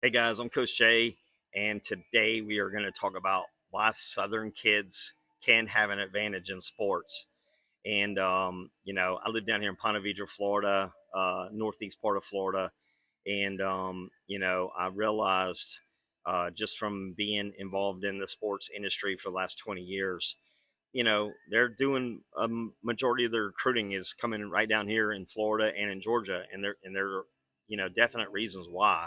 Hey guys, I'm Coach Jay, and today we are going to talk about why Southern kids can have an advantage in sports. And I live down here in Ponte Vedra, Florida, northeast part of Florida, and I realized just from being involved in the sports industry for the last 20 years, they're doing a majority of their recruiting is coming right down here in Florida and in Georgia, and there are definite reasons why,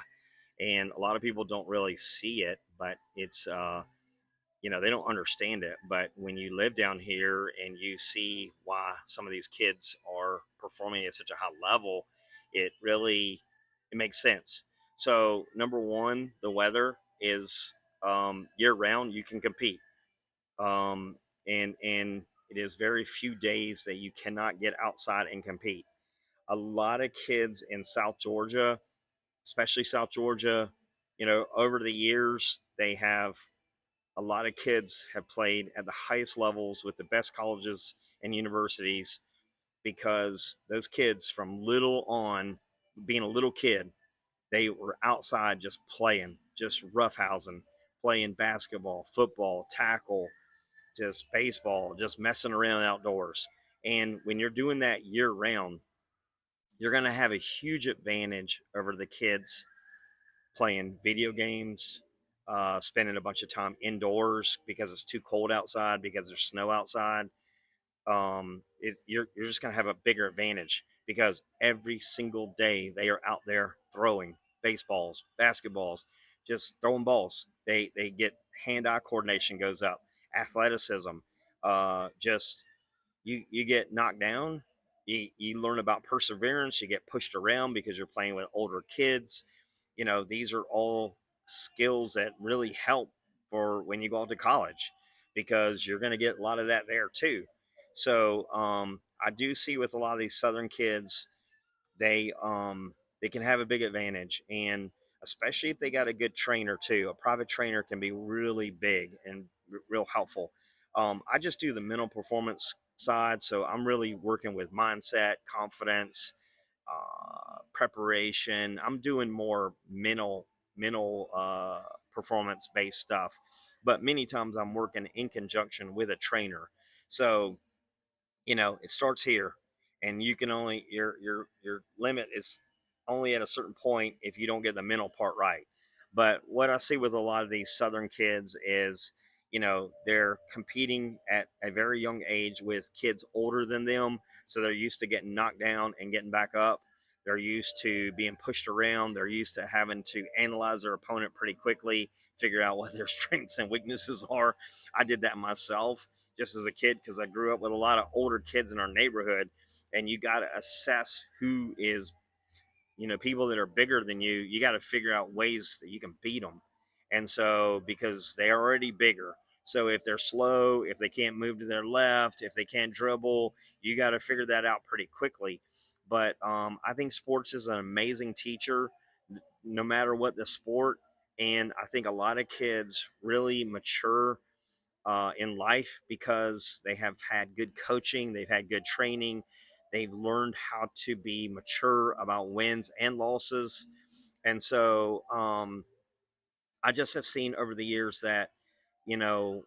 and a lot of people don't really see it, but it's they don't understand it. But when you live down here and you see why some of these kids are performing at such a high level, it makes sense. So number one, the weather is year round. You can compete, and it is very few days that you cannot get outside and compete. A lot of kids in South Georgia, especially South Georgia, over the years, a lot of kids have played at the highest levels with the best colleges and universities because those kids from little on, being a little kid, they were outside just playing, just roughhousing, playing basketball, football, tackle, just baseball, just messing around outdoors. And when you're doing that year round, you're going to have a huge advantage over the kids playing video games, spending a bunch of time indoors because it's too cold outside, because there's snow outside. You're just going to have a bigger advantage because every single day they are out there throwing baseballs, basketballs, just throwing balls. They get hand-eye coordination goes up, athleticism. Just you get knocked down. You learn about perseverance. You get pushed around because you're playing with older kids. These are all skills that really help for when you go out to college because you're going to get a lot of that there too. So I do see with a lot of these Southern kids, they can have a big advantage, and especially if they got a good trainer too. A private trainer can be really big and real helpful. I just do the mental performance side, so I'm really working with mindset, confidence, preparation. I'm doing more mental performance based stuff, but many times I'm working in conjunction with a trainer. So it starts here, and you can only your limit is only at a certain point if you don't get the mental part right. But what I see with a lot of these Southern kids is, they're competing at a very young age with kids older than them, so they're used to getting knocked down and getting back up. They're used to being pushed around. They're used to having to analyze their opponent pretty quickly, figure out what their strengths and weaknesses are. I did that myself just as a kid because I grew up with a lot of older kids in our neighborhood, and you got to assess who is, people that are bigger than you got to figure out ways that you can beat them. And so, because they're already bigger, so if they're slow, if they can't move to their left, if they can't dribble, you got to figure that out pretty quickly. But I think sports is an amazing teacher, no matter what the sport. And I think a lot of kids really mature in life because they have had good coaching, they've had good training, they've learned how to be mature about wins and losses. And so I just have seen over the years that, you know,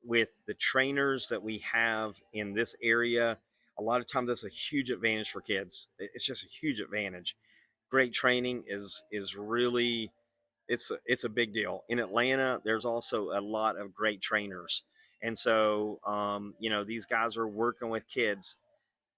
with the trainers that we have in this area, a lot of times that's a huge advantage for kids. It's just a huge advantage. Great training is really it's a big deal. In Atlanta, there's also a lot of great trainers, and so these guys are working with kids,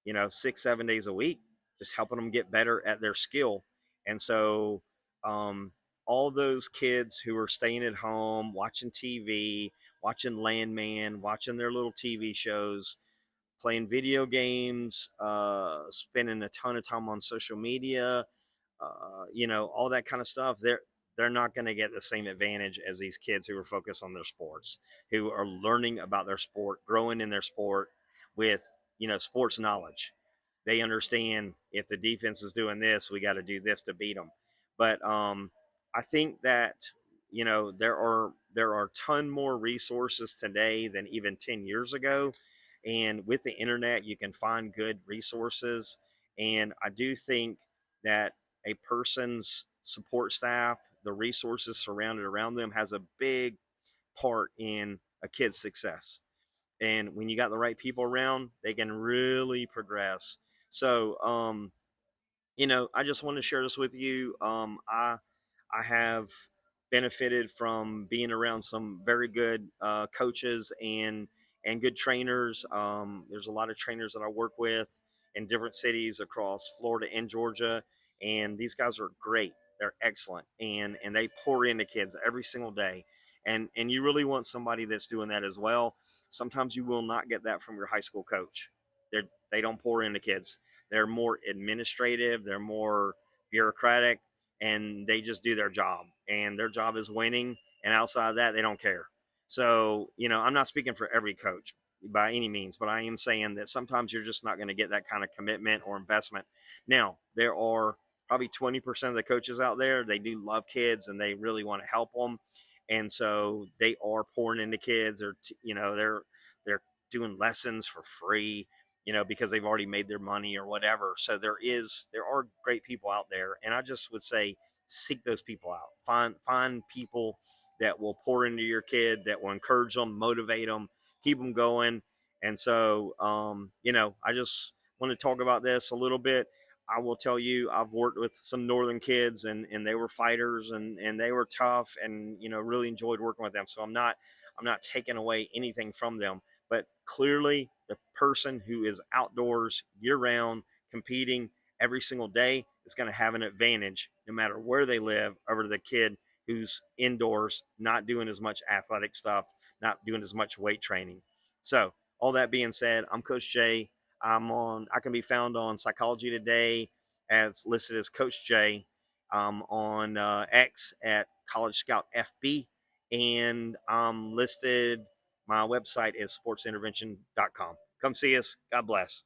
6 7 days a week, just helping them get better at their skill. And so um, all those kids who are staying at home, watching TV, watching Landman, watching their little TV shows, playing video games, spending a ton of time on social media, all that kind of stuff. They're not going to get the same advantage as these kids who are focused on their sports, who are learning about their sport, growing in their sport with sports knowledge. They understand if the defense is doing this, we got to do this to beat them. But I think that there are a ton more resources today than even 10 years ago, and with the internet, you can find good resources. And I do think that a person's support staff, the resources surrounded around them has a big part in a kid's success. And when you got the right people around, they can really progress. So, I just want to share this with you. I have benefited from being around some very good coaches and good trainers. There's a lot of trainers that I work with in different cities across Florida and Georgia, and these guys are great. They're excellent, and they pour into kids every single day. And you really want somebody that's doing that as well. Sometimes you will not get that from your high school coach. They don't pour into kids. They're more administrative. They're more bureaucratic, and they just do their job. And their job is winning. And outside of that, they don't care. So, I'm not speaking for every coach by any means, but I am saying that sometimes you're just not going to get that kind of commitment or investment. Now, there are probably 20% of the coaches out there, they do love kids and they really want to help them. And so they are pouring into kids, or, they're doing lessons for free, because they've already made their money or whatever. So there are great people out there, and I just would say seek those people out. Find people that will pour into your kid, that will encourage them, motivate them, keep them going. And so, I just want to talk about this a little bit. I will tell you, I've worked with some northern kids, and they were fighters, and they were tough, and really enjoyed working with them. So I'm not taking away anything from them, but clearly the person who is outdoors year round competing every single day is going to have an advantage no matter where they live over the kid who's indoors, not doing as much athletic stuff, not doing as much weight training. So, all that being said, I'm Coach Jay. I can be found on Psychology Today as listed as Coach Jay, on X at College Scout FB, and I'm listed. My website is sportsintervention.com. Come see us. God bless.